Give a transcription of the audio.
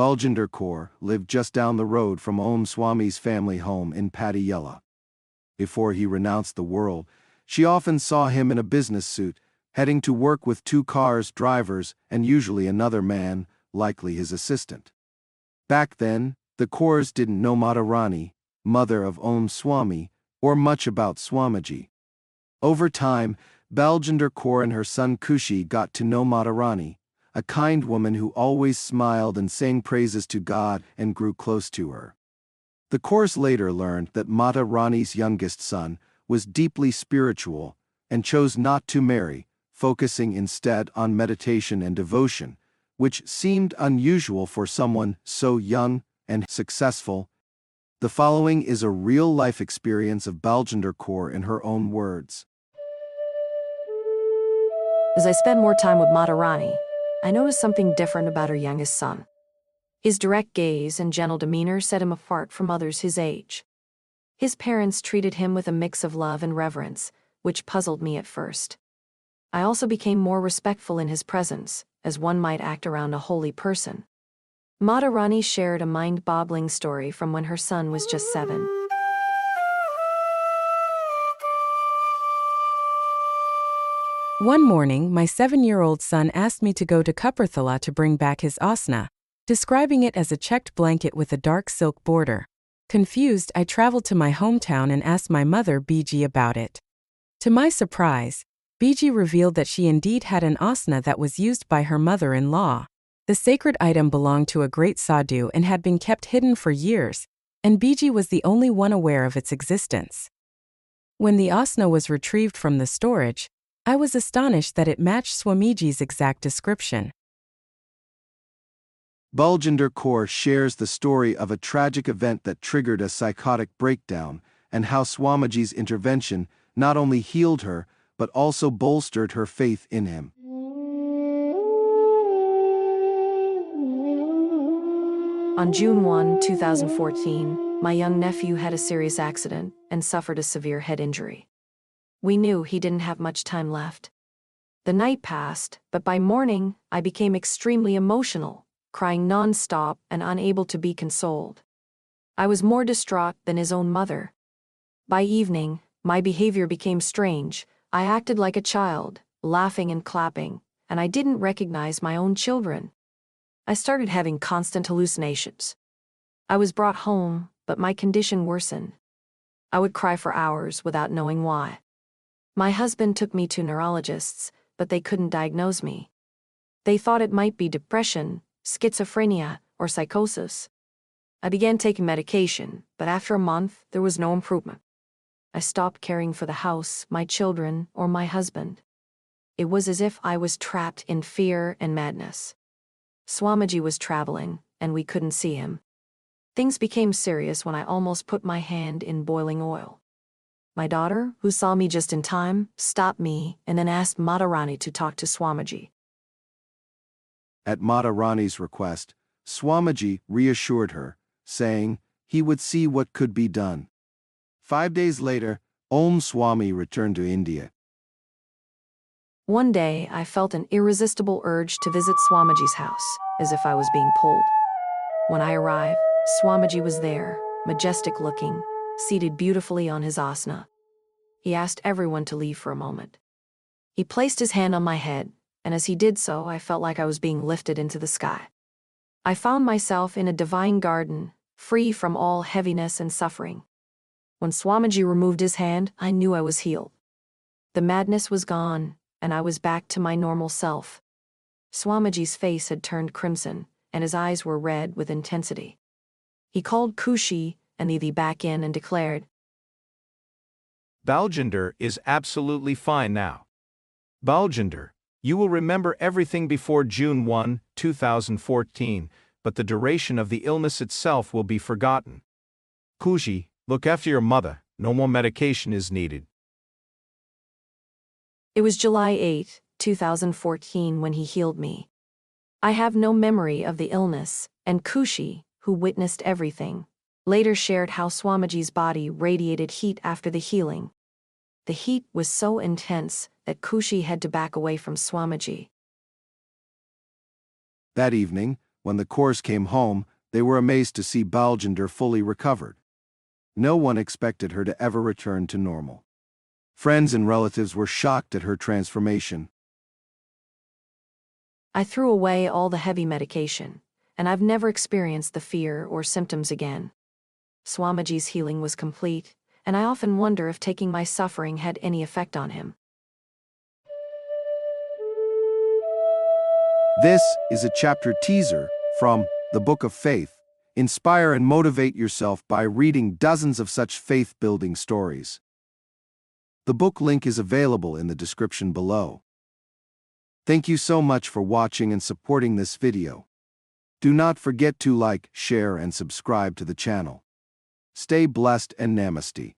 Baljinder Kaur lived just down the road from Om Swami's family home in Patiala. Before he renounced the world, she often saw him in a business suit, heading to work with 2 cars, drivers, and usually another man, likely his assistant. Back then, the Kaurs didn't know Radharani, mother of Om Swami, or much about Swamiji. Over time, Baljinder Kaur and her son Kushi got to know Radharani, a kind woman who always smiled and sang praises to God, and grew close to her. The Kaurs later learned that Radharani's youngest son was deeply spiritual and chose not to marry, focusing instead on meditation and devotion, which seemed unusual for someone so young and successful. The following is a real-life experience of Baljinder Kaur in her own words. As I spent more time with Radharani, I noticed something different about her youngest son. His direct gaze and gentle demeanor set him apart from others his age. His parents treated him with a mix of love and reverence, which puzzled me at first. I also became more respectful in his presence, as one might act around a holy person. Radharani shared a mind-boggling story from when her son was just 7. One morning, my 7-year-old son asked me to go to Kapurthala to bring back his asna, describing it as a checked blanket with a dark silk border. Confused, I traveled to my hometown and asked my mother, Biji, about it. To my surprise, Biji revealed that she indeed had an asna that was used by her mother-in-law. The sacred item belonged to a great sadhu and had been kept hidden for years, and Biji was the only one aware of its existence. When the asna was retrieved from the storage, I was astonished that it matched Swamiji's exact description. Baljinder Kaur shares the story of a tragic event that triggered a psychotic breakdown, and how Swamiji's intervention not only healed her, but also bolstered her faith in him. On June 1, 2014, my young nephew had a serious accident and suffered a severe head injury. We knew he didn't have much time left. The night passed, but by morning, I became extremely emotional, crying non-stop and unable to be consoled. I was more distraught than his own mother. By evening, my behavior became strange. I acted like a child, laughing and clapping, and I didn't recognize my own children. I started having constant hallucinations. I was brought home, but my condition worsened. I would cry for hours without knowing why. My husband took me to neurologists, but they couldn't diagnose me. They thought it might be depression, schizophrenia, or psychosis. I began taking medication, but after a month, there was no improvement. I stopped caring for the house, my children, or my husband. It was as if I was trapped in fear and madness. Swamiji was traveling, and we couldn't see him. Things became serious when I almost put my hand in boiling oil. My daughter, who saw me just in time, stopped me and then asked Radharani to talk to Swamiji. At Radharani's request, Swamiji reassured her, saying he would see what could be done. 5 days later, Om Swami returned to India. One day, I felt an irresistible urge to visit Swamiji's house, as if I was being pulled. When I arrived, Swamiji was there, majestic-looking, seated beautifully on his asana. He asked everyone to leave for a moment. He placed his hand on my head, and as he did so, I felt like I was being lifted into the sky. I found myself in a divine garden, free from all heaviness and suffering. When Swamiji removed his hand, I knew I was healed. The madness was gone, and I was back to my normal self. Swamiji's face had turned crimson, and his eyes were red with intensity. He called Kushi and Nidhi back in and declared, Baljinder is absolutely fine now. Baljinder, you will remember everything before June 1, 2014, but the duration of the illness itself will be forgotten. Kushi, look after your mother, no more medication is needed. It was July 8, 2014 when he healed me. I have no memory of the illness, and Kushi, who witnessed everything, later shared how Swamiji's body radiated heat after the healing. The heat was so intense that Kushi had to back away from Swamiji. That evening, When the Kaurs came home, they were amazed to see Baljinder fully recovered. No one expected her to ever return to normal. Friends and relatives were shocked at her transformation. I threw away all the heavy medication, and I've never experienced the fear or symptoms again. Swamiji's healing was complete, and I often wonder if taking my suffering had any effect on him. This is a chapter teaser from The Book of Faith. Inspire and motivate yourself by reading dozens of such faith-building stories. The book link is available in the description below. Thank you so much for watching and supporting this video. Do not forget to like, share, and subscribe to the channel. Stay blessed and Namaste.